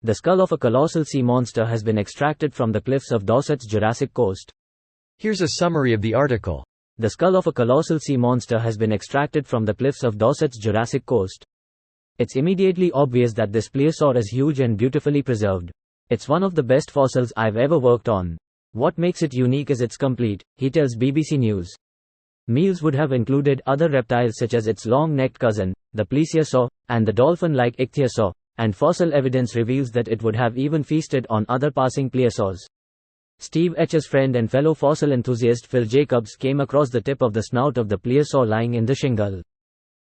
The skull of a colossal sea monster has been extracted from the cliffs of Dorsets Jurassic Coast. Here's a summary of the article. The skull of a colossal sea monster has been extracted from the cliffs of Dorsets Jurassic Coast. It's immediately obvious that this plesiosaur is huge and beautifully preserved. It's one of the best fossils I've ever worked on. What makes it unique is it's complete, he tells BBC News. Meals would have included other reptiles such as its long-necked cousin, the plesiosaur, and the dolphin-like ichthyosaur, and fossil evidence reveals that it would have even feasted on other passing plesiosaurs. Steve Etch's friend and fellow fossil enthusiast Phil Jacobs came across the tip of the snout of the plesiosaur lying in the shingle.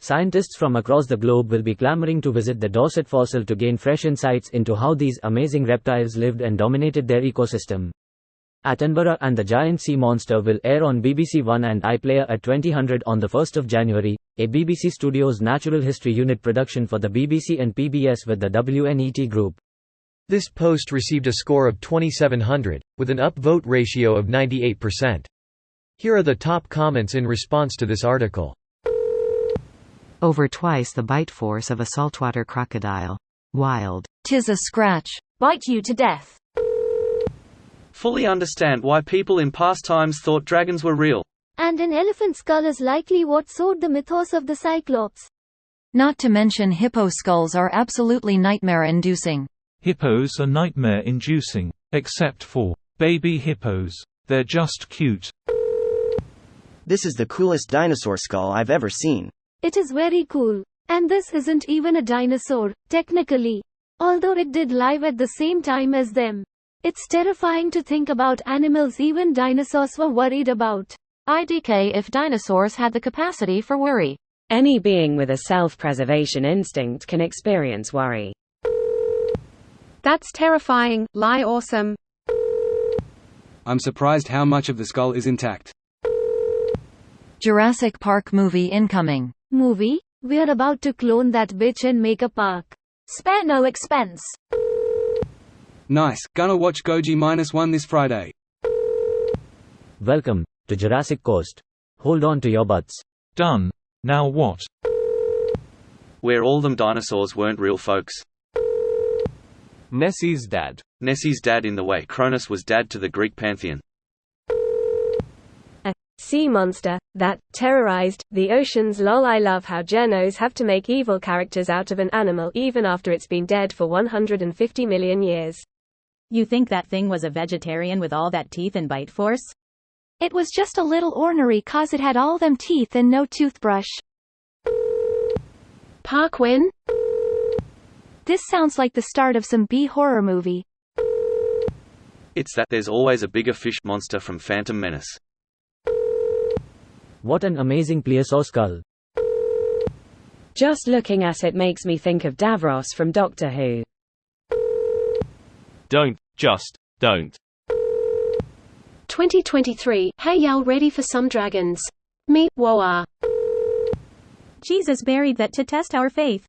Scientists from across the globe will be clamoring to visit the Dorset fossil to gain fresh insights into how these amazing reptiles lived and dominated their ecosystem. Attenborough and the Giant Sea Monster will air on BBC One and iPlayer at 2000 on the 1st of January, a BBC Studios Natural History Unit production for the BBC and PBS with the WNET Group. This post received a score of 2700, with an upvote ratio of 98%. Here are the top comments in response to this article. Over twice the bite force of a saltwater crocodile. Wild. 'Tis a scratch. Bite you to death. Fully understand why people in past times thought dragons were real. And an elephant skull is likely what sowed the mythos of the Cyclops. Not to mention hippo skulls are absolutely nightmare-inducing. Hippos are nightmare-inducing, except for baby hippos. They're just cute. This is the coolest dinosaur skull I've ever seen. It is very cool. And this isn't even a dinosaur, technically. Although it did live at the same time as them. It's terrifying to think about animals even dinosaurs were worried about. IDK if dinosaurs had the capacity for worry. Any being with a self-preservation instinct can experience worry. That's terrifying, lie awesome. I'm surprised how much of the skull is intact. Jurassic Park movie incoming. Movie? We're about to clone that bitch and make a park. Spare no expense. Nice, gonna watch Goji -1 this Friday. Welcome to Jurassic Coast. Hold on to your butts. Done. Now what? Where all them dinosaurs weren't real folks. Nessie's dad. Nessie's dad in the way Cronus was dad to the Greek pantheon. A sea monster that terrorized the oceans. Lol, I love how journos have to make evil characters out of an animal even after it's been dead for 150 million years. You think that thing was a vegetarian with all that teeth and bite force? It was just a little ornery cause it had all them teeth and no toothbrush. Park when? This sounds like the start of some B-horror movie. It's that there's always a bigger fish monster from Phantom Menace. What an amazing plesiosaur skull. Just looking at it makes me think of Davros from Doctor Who. Don't. 2023, hey y'all ready for some dragons? Me, woah. Jesus buried that to test our faith.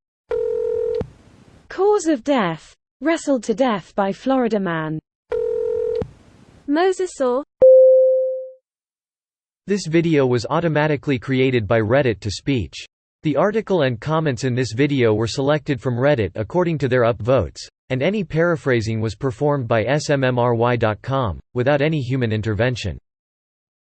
Cause of death. Wrestled to death by Florida man. Mosasaur. This video was automatically created by Reddit to speech. The article and comments in this video were selected from Reddit according to their upvotes, and any paraphrasing was performed by smmry.com, without any human intervention.